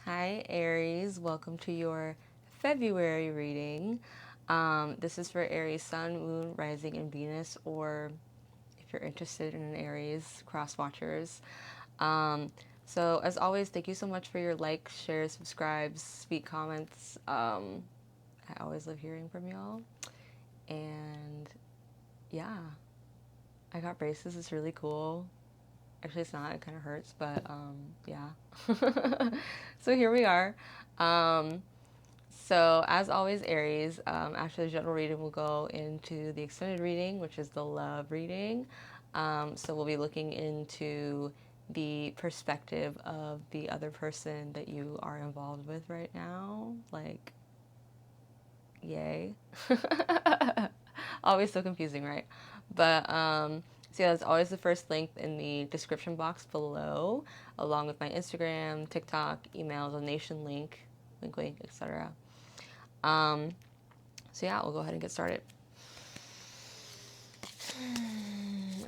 Hi, Aries. Welcome to your February reading. This is for Aries Sun, Moon, Rising, and Venus, or if you're interested in an Aries, cross watchers. So, as always, thank you so much for your likes, shares, subscribes, sweet comments. I always love hearing from y'all. And yeah, I got braces. It's really cool. Actually, it's not. It kind of hurts, but yeah. So here we are. Um, So, as always, Aries, after the general reading, we'll go into the extended reading, which is the love reading. So, we'll be looking into the perspective of the other person that you are involved with right now. Like, yay. Always so confusing, right? But, so yeah, that's always the first link in the description box below, along with my Instagram, TikTok, email, donation link, link, etc. So yeah, we'll go ahead and get started.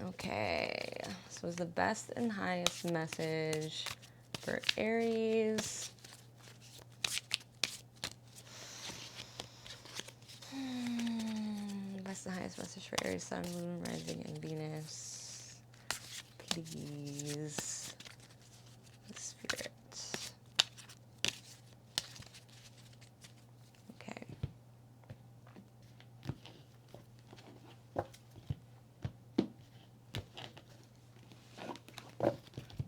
Okay, so is the best and highest message for Aries. Best and highest message for Aries, Sun, Moon, Rising, and Venus. Please, Spirit. Okay.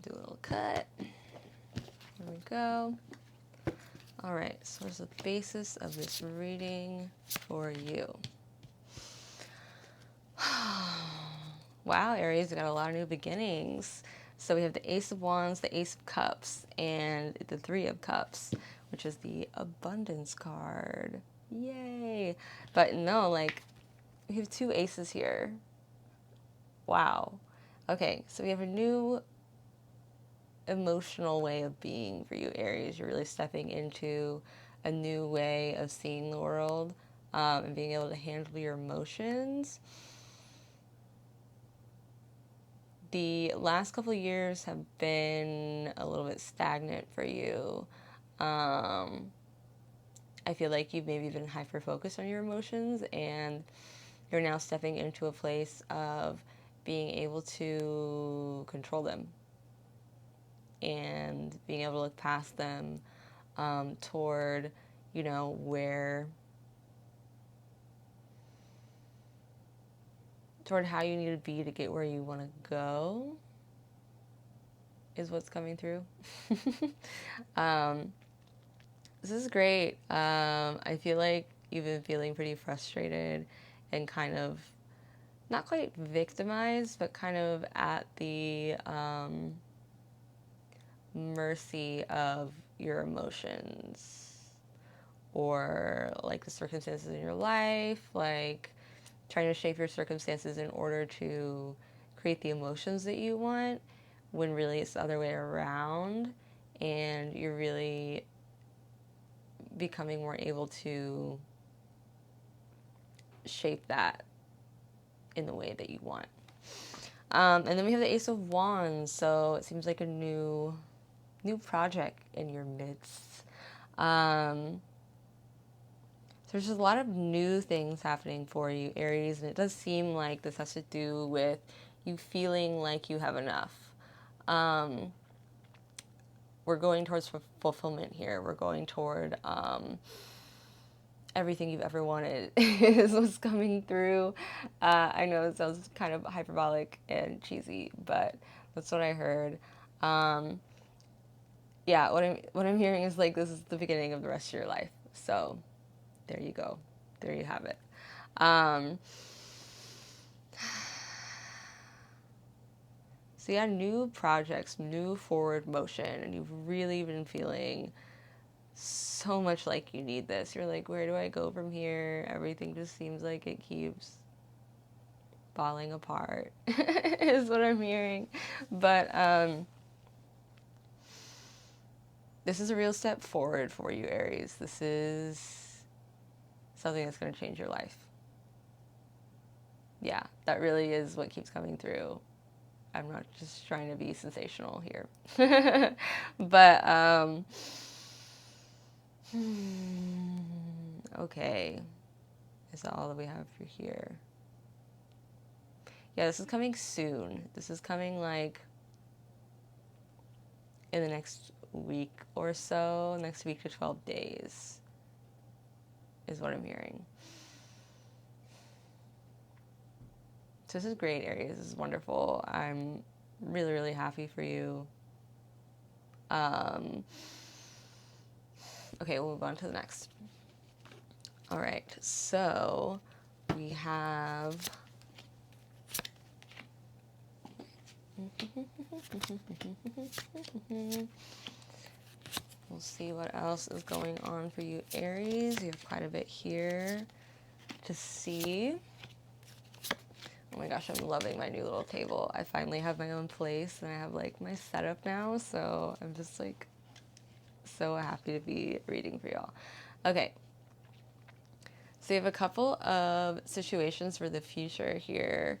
Do a little cut. There we go. All right, so what's the basis of this reading for you? Wow, Aries, we got a lot of new beginnings. So we have the Ace of Wands, the Ace of Cups, and the Three of Cups, which is the Abundance card. Yay! But no, like, we have two aces here. Wow. Okay, so we have a new emotional way of being for you, Aries. You're really stepping into a new way of seeing the world and being able to handle your emotions. The last couple of years have been a little bit stagnant for you. I feel like you've maybe been hyper focused on your emotions, and you're now stepping into a place of being able to control them and being able to look past them toward, toward how you need to be to get where you want to go is what's coming through. This is great. I feel like you've been feeling pretty frustrated and kind of not quite victimized, but kind of at the mercy of your emotions or like the circumstances in your life, like trying to shape your circumstances in order to create the emotions that you want when really it's the other way around, and you're really becoming more able to shape that in the way that you want. And then we have the Ace of Wands, so it seems like a new project in your midst. So there's just a lot of new things happening for you, Aries, and it does seem like this has to do with you feeling like you have enough. We're going towards fulfillment here. We're going toward everything you've ever wanted is what's coming through. I know it sounds kind of hyperbolic and cheesy, but that's what I heard. Yeah, what I'm hearing is like this is the beginning of the rest of your life. So there you go. There you have it. So yeah, new projects, new forward motion, and you've really been feeling so much like you need this. You're like, where do I go from here? Everything just seems like it keeps falling apart is what I'm hearing. But this is a real step forward for you, Aries. This is something that's going to change your life. Yeah, that really is what keeps coming through. I'm not just trying to be sensational here. But Okay. Is that all that we have for here? Yeah, this is coming soon. This is coming like in the next week or so, next week to 12 days is what I'm hearing. So this is great, Aries. This is wonderful. I'm really, really happy for you. Okay, we'll move on to the next. All right, so we have... We'll see what else is going on for you, Aries. You have quite a bit here to see. Oh my gosh, I'm loving my new little table. I finally have my own place and I have like my setup now, so I'm just like so happy to be reading for y'all. Okay. So you have a couple of situations for the future here.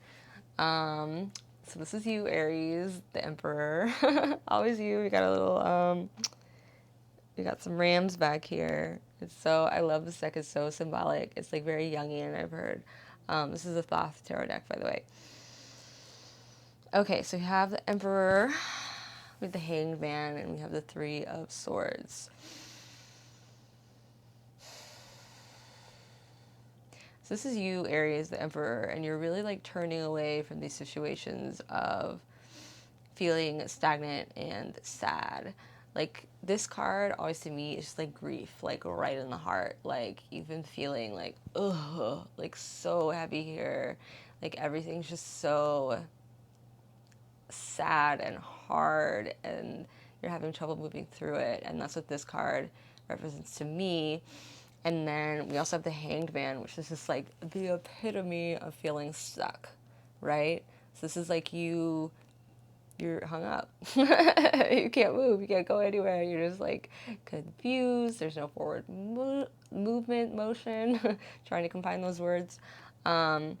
So this is you, Aries, the Emperor. Always you. We got a little, we got some rams back here. I love this deck. It's so symbolic. It's like very Jungian, I've heard. This is a Thoth tarot deck, by the way. Okay, so we have the Emperor with the Hanged Man, and we have the Three of Swords. So this is you, Aries, the Emperor, and you're really like turning away from these situations of feeling stagnant and sad. Like this card always to me is just like grief, like right in the heart. Like you've been feeling like, ugh, like so heavy here. Like everything's just so sad and hard and you're having trouble moving through it. And that's what this card represents to me. And then we also have the Hanged Man, which is just like the epitome of feeling stuck, right? So this is like you're hung up. You can't move. You can't go anywhere. You're just like confused. There's no forward movement, motion. Trying to combine those words. So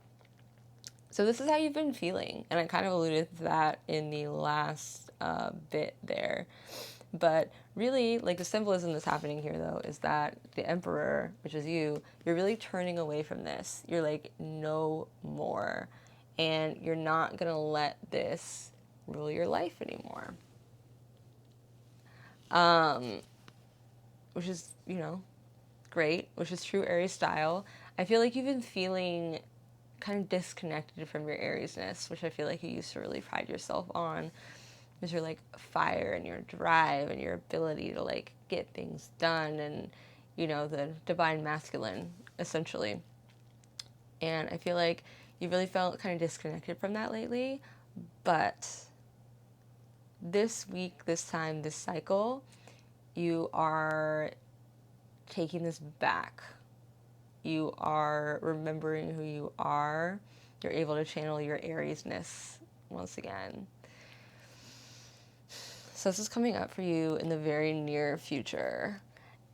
this is how you've been feeling. And I kind of alluded to that in the last bit there. But really, like the symbolism that's happening here, though, is that the Emperor, which is you, you're really turning away from this. You're like, no more. And you're not going to let this rule your life anymore. Which is, great, which is true Aries style. I feel like you've been feeling kind of disconnected from your Ariesness, which I feel like you used to really pride yourself on. Is your like fire and your drive and your ability to like get things done and the divine masculine essentially. And I feel like you really felt kind of disconnected from that lately, but this week, this time, this cycle, you are taking this back. You are remembering who you are. You're able to channel your Ariesness once again. So this is coming up for you in the very near future.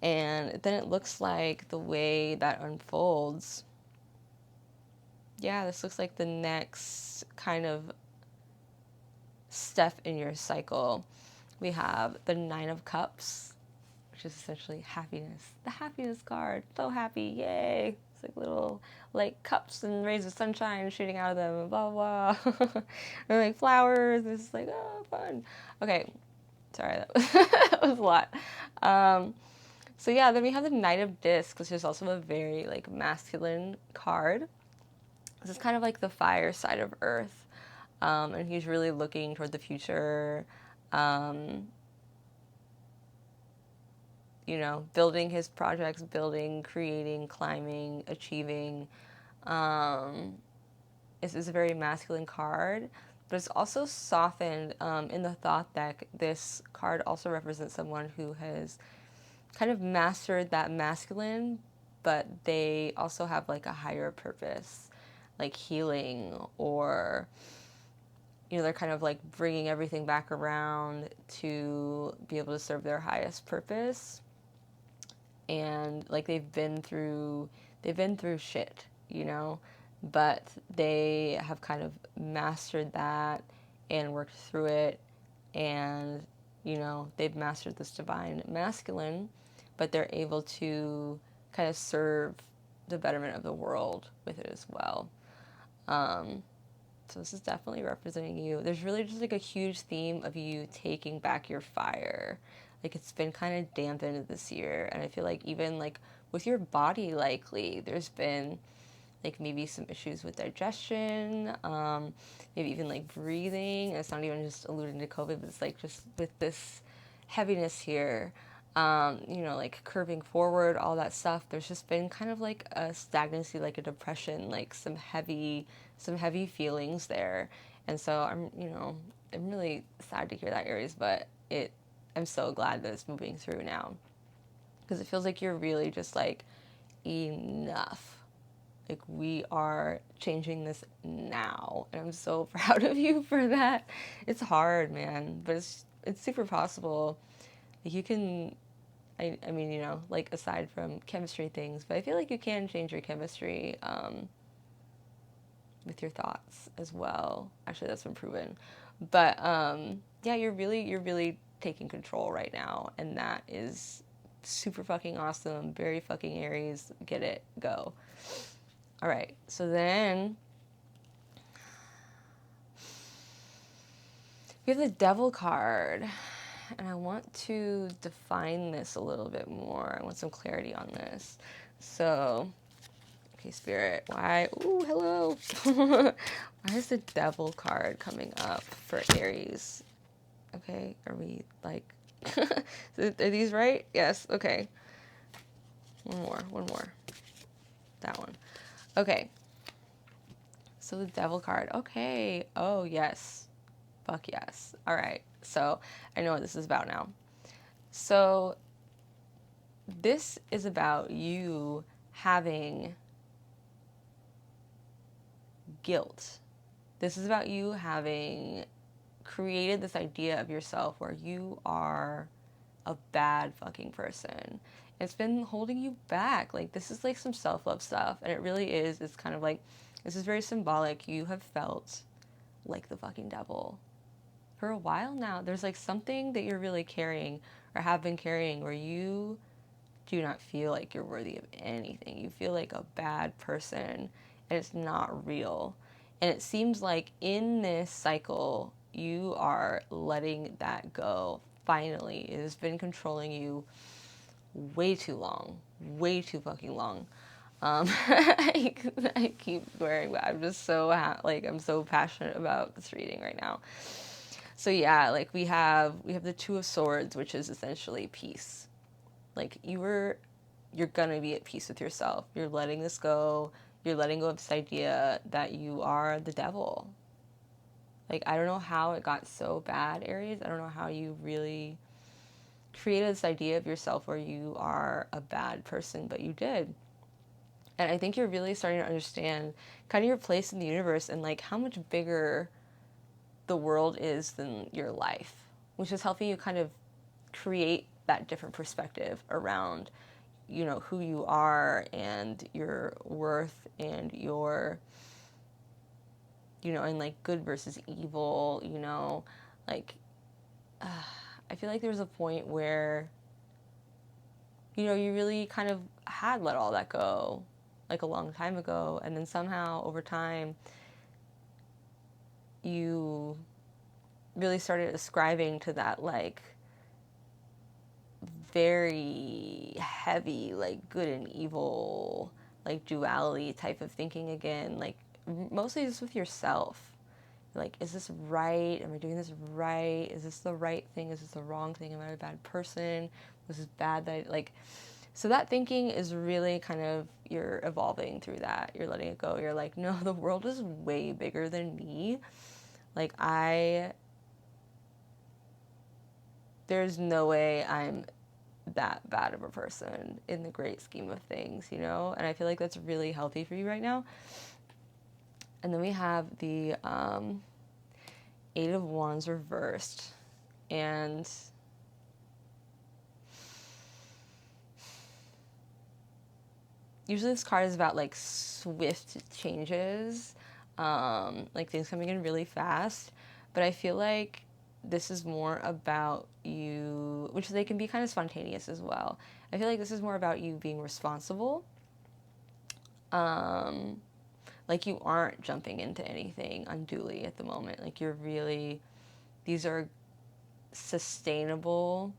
And then it looks like the way that unfolds, this looks like the next kind of step in your cycle. We have the Nine of Cups, which is essentially happiness. The happiness card. So happy, yay. It's like little like cups and rays of sunshine shooting out of them and blah, blah, blah. And like flowers. It's like, oh, fun. Okay. Sorry, that was a lot. So then we have the Knight of Discs, which is also a very like masculine card. This is kind of like the fire side of Earth, and he's really looking toward the future. Building his projects, creating, climbing, achieving. This is a very masculine card. But it's also softened in the Thoth deck. This card also represents someone who has kind of mastered that masculine, but they also have like a higher purpose, like healing, or they're kind of like bringing everything back around to be able to serve their highest purpose. And like they've been through shit, but they have kind of mastered that and worked through it, and they've mastered this divine masculine, but they're able to kind of serve the betterment of the world with it as well. So this is definitely representing you. There's really just like a huge theme of you taking back your fire. Like it's been kind of dampened this year, and I feel like even like with your body, likely there's been like maybe some issues with digestion, maybe even like breathing. It's not even just alluding to COVID, but it's like just with this heaviness here, like curving forward, all that stuff. There's just been kind of like a stagnancy, like a depression, like some heavy feelings there. And so I'm really sad to hear that, Aries, but I'm so glad that it's moving through now, because it feels like you're really just like, enough. Like, we are changing this now, and I'm so proud of you for that. It's hard, man, but it's super possible. Like, you can, I mean, like, aside from chemistry things, but I feel like you can change your chemistry with your thoughts as well. Actually, that's been proven. But yeah, you're really taking control right now, and that is super fucking awesome. Very fucking Aries. Get it. Go. All right, so then we have the Devil card, and I want to define this a little bit more. I want some clarity on this. So, okay, Spirit, why? Ooh, hello. Why is the Devil card coming up for Aries? Okay, are we like, are these right? Yes, okay. One more. That one. Okay. So the Devil card. Okay. Oh, yes. Fuck yes. All right. So I know what this is about now. So this is about you having guilt. This is about you having created this idea of yourself where you are a bad fucking person. It's been holding you back. Like, this is like some self-love stuff, and it really is. It's kind of like, this is very symbolic. You have felt like the fucking devil for a while now. There's like something that you're really carrying or have been carrying where you do not feel like you're worthy of anything. You feel like a bad person, and it's not real. And it seems like in this cycle, you are letting that go. Finally, it has been controlling you way too long, way too fucking long. I keep swearing, but I'm just so I'm so passionate about this reading right now. So yeah, like we have the Two of Swords, which is essentially peace. Like you're gonna be at peace with yourself. You're letting this go. You're letting go of this idea that you are the devil. Like, I don't know how it got so bad, Aries. I don't know how you really created this idea of yourself where you are a bad person, but you did. And I think you're really starting to understand kind of your place in the universe and like how much bigger the world is than your life, which is helping you kind of create that different perspective around, who you are and your worth and your, and like good versus evil, like, I feel like there's a point where, you really kind of had let all that go, like a long time ago, and then somehow over time, you really started ascribing to that, like, very heavy, like, good and evil, like, duality type of thinking again, like, mostly just with yourself. Like, is this right? Am I doing this right? Is this the right thing? Is this the wrong thing? Am I a bad person? Was this bad that so that thinking is really kind of, you're evolving through that. You're letting it go. You're like, no, the world is way bigger than me. Like, there's no way I'm that bad of a person in the great scheme of things, And I feel like that's really healthy for you right now. And then we have the Eight of Wands reversed. And usually this card is about like swift changes, like things coming in really fast. But I feel like this is more about you, which they can be kind of spontaneous as well. I feel like this is more about you being responsible. Like you aren't jumping into anything unduly at the moment. Like you're really, these are sustainable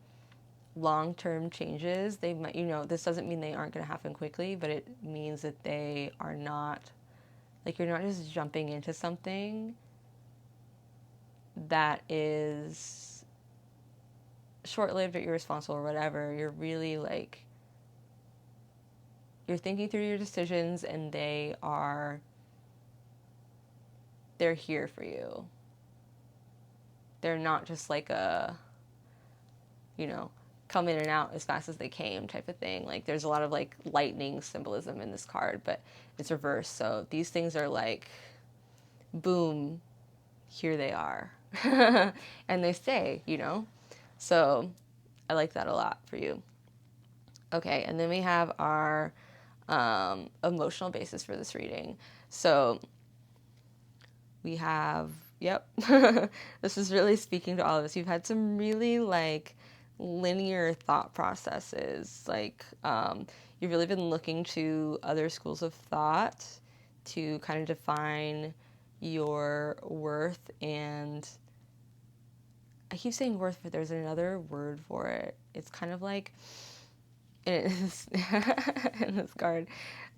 long-term changes. They might, this doesn't mean they aren't going to happen quickly, but it means that they are not, like you're not just jumping into something that is short-lived or irresponsible or whatever. You're really like, you're thinking through your decisions, and they're here for you. They're not just like a, come in and out as fast as they came type of thing. Like there's a lot of like lightning symbolism in this card, but it's reversed. So these things are like, boom, here they are. And they stay, So I like that a lot for you. Okay, and then we have our emotional basis for this reading. So we have, yep, this is really speaking to all of us. You've had some really like linear thought processes. Like you've really been looking to other schools of thought to kind of define your worth. And I keep saying worth, but there's another word for it. It's kind of like, in this card,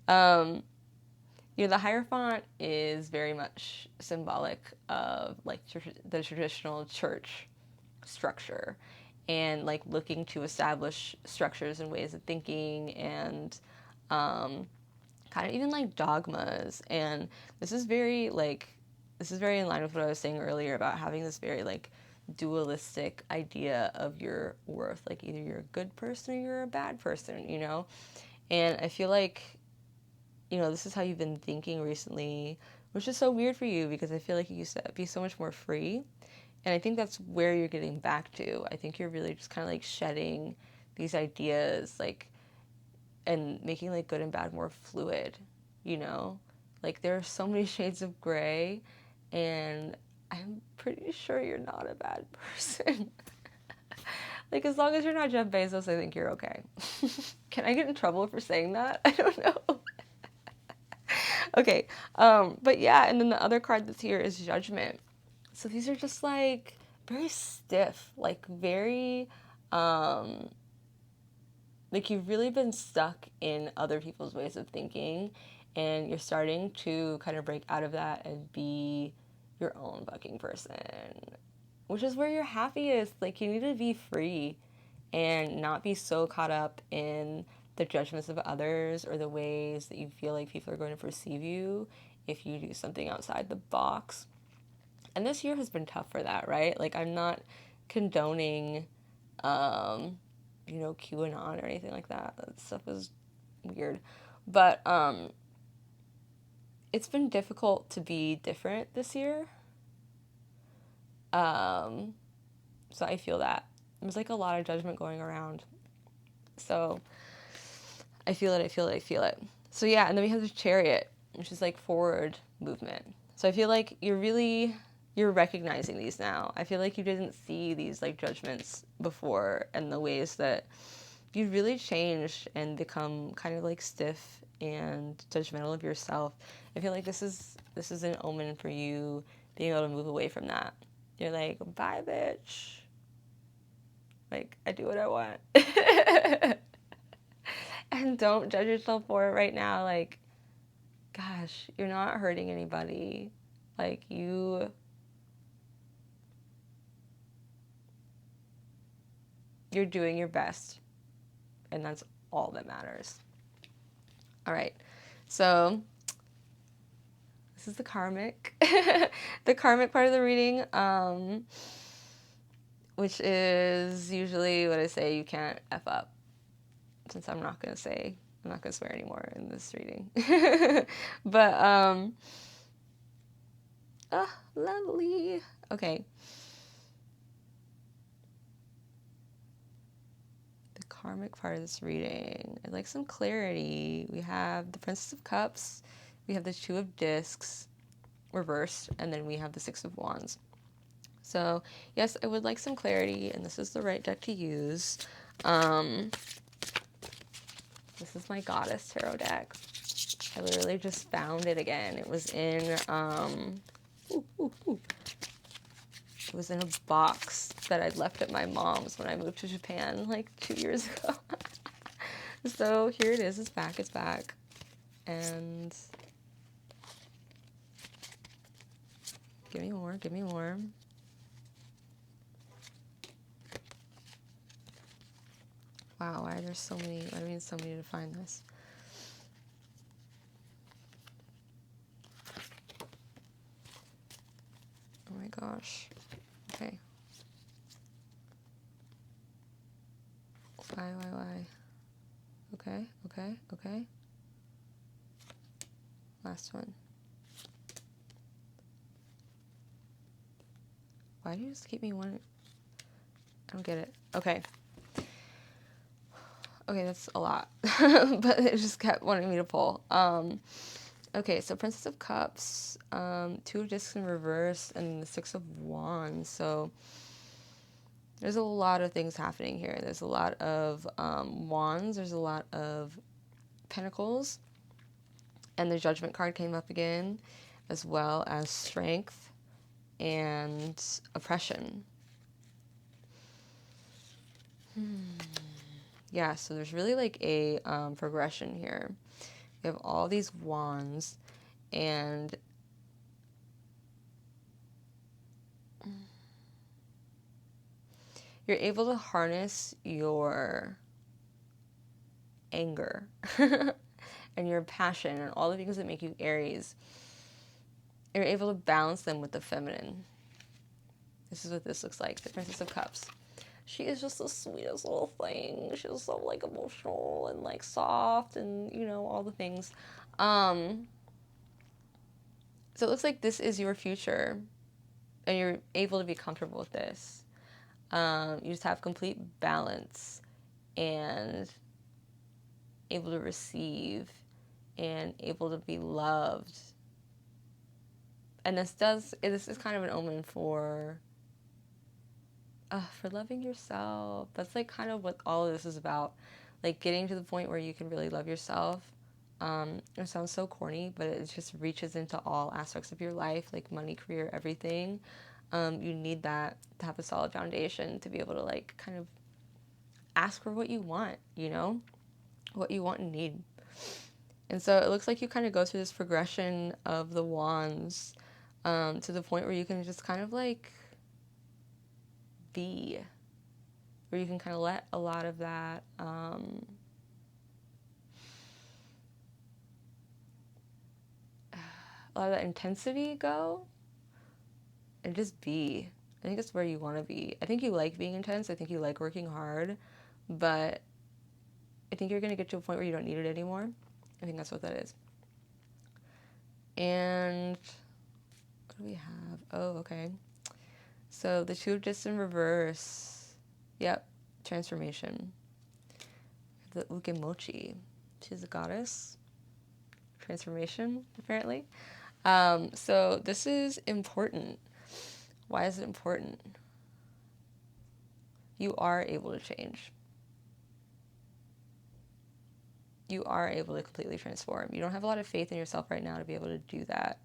the Hierophant is very much symbolic of like the traditional church structure, and like looking to establish structures and ways of thinking, and kind of even like dogmas. And this is very in line with what I was saying earlier about having this very like dualistic idea of your worth. Like either you're a good person or you're a bad person, And I feel like, this is how you've been thinking recently, which is so weird for you because I feel like you used to be so much more free. And I think that's where you're getting back to. I think you're really just kind of like shedding these ideas, like, and making like good and bad more fluid, Like there are so many shades of gray, and I'm pretty sure you're not a bad person. Like as long as you're not Jeff Bezos, I think you're okay. Can I get in trouble for saying that? I don't know. Okay, but yeah, and then the other card that's here is Judgment. So these are just like very stiff, like very, like you've really been stuck in other people's ways of thinking, and you're starting to kind of break out of that and be your own fucking person, which is where you're happiest. Like you need to be free and not be so caught up in the judgments of others or the ways that you feel like people are going to perceive you if you do something outside the box. And this year has been tough for that, right? Like I'm not condoning, QAnon or anything like that. That stuff is weird. But it's been difficult to be different this year. So I feel that. There's like a lot of judgment going around. So I feel it. So yeah, and then we have the Chariot, which is like forward movement. So I feel like you're recognizing these now. I feel like you didn't see these like judgments before, and the ways that you've really changed and become kind of like stiff and judgmental of yourself. I feel like this is an omen for you being able to move away from that. You're like, bye, bitch. Like, I do what I want. And don't judge yourself for it right now. Like, gosh, you're not hurting anybody. Like, you're doing your best. And that's all that matters. All right. So, this is the karmic. The karmic part of the reading, which is usually what I say you can't F up. Since I'm not going to swear anymore in this reading. But, lovely. Okay. The karmic part of this reading. I'd like some clarity. We have the Princess of Cups. We have the Two of Discs reversed. And then we have the Six of Wands. So, yes, I would like some clarity, and this is the right deck to use. This is my Goddess Tarot deck. I literally just found it again. It was in, it was in a box that I'd left at my mom's when I moved to Japan like 2 years ago. So here it is. It's back. It's back. And give me more. Give me more. Wow, why are there so many? Why do we need so many to find this? Oh my gosh. Okay. Why? Okay. Last one. Why do you just keep me wanting? I don't get it. Okay. Okay, that's a lot. But it just kept wanting me to pull. Okay, so Princess of Cups, Two of Discs in reverse, and the Six of Wands. So there's a lot of things happening here. There's a lot of wands. There's a lot of pentacles. And the Judgment card came up again, as well as strength and oppression. Yeah, so there's really like a progression here. You have all these wands, and you're able to harness your anger and your passion and all the things that make you Aries. You're able to balance them with the feminine. This is what this looks like, the Princess of Cups. She is just the sweetest little thing. She's so like emotional and like soft and, you know, all the things. So it looks like this is your future and you're able to be comfortable with this. You just have complete balance and able to receive and able to be loved. And this is kind of an omen for loving yourself. That's like kind of what all of this is about. Like getting to the point where you can really love yourself. It sounds so corny, but it just reaches into all aspects of your life, like money, career, everything. You need that to have a solid foundation to be able to like kind of ask for what you want, you know, what you want and need. And so it looks like you kind of go through this progression of the wands to the point where you can just kind of like be, where you can kind of let a lot of that a lot of that intensity go and just be. I think it's where you want to be. I think you like being intense. I think you like working hard, but I think you're going to get to a point where you don't need it anymore. I think that's what that is. And what do we have? Oh, okay. So the Two of Discs in reverse. Yep. Transformation. The Ukemochi. She's a goddess. Transformation, apparently. So this is important. Why is it important? You are able to change. You are able to completely transform. You don't have a lot of faith in yourself right now to be able to do that.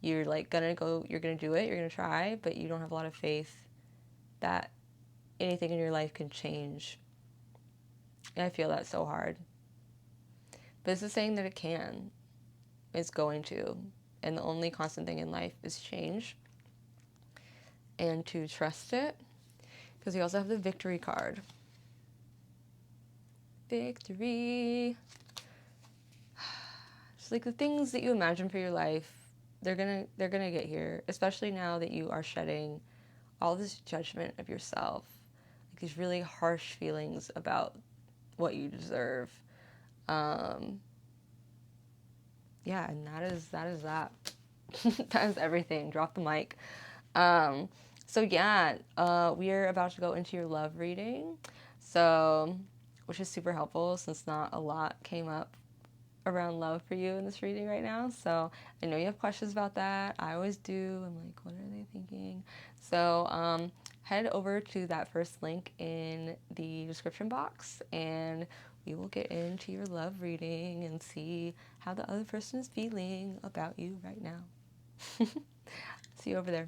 You're like you're gonna do it, you're gonna try, but you don't have a lot of faith that anything in your life can change. And I feel that so hard. But it's the saying that it can. It's going to. And the only constant thing in life is change. And to trust it. Because we also have the Victory card. Victory. Just like the things that you imagine for your life, they're gonna get here. Especially now that you are shedding all this judgment of yourself. Like these really harsh feelings about what you deserve. Yeah, and that is that. That is everything. Drop the mic. So yeah, we are about to go into your love reading. So, which is super helpful since not a lot came up around love for you in this reading right now. So I know you have questions about that. I always do. I'm like, what are they thinking? So head over to that first link in the description box and we will get into your love reading and see how the other person is feeling about you right now. See you over there.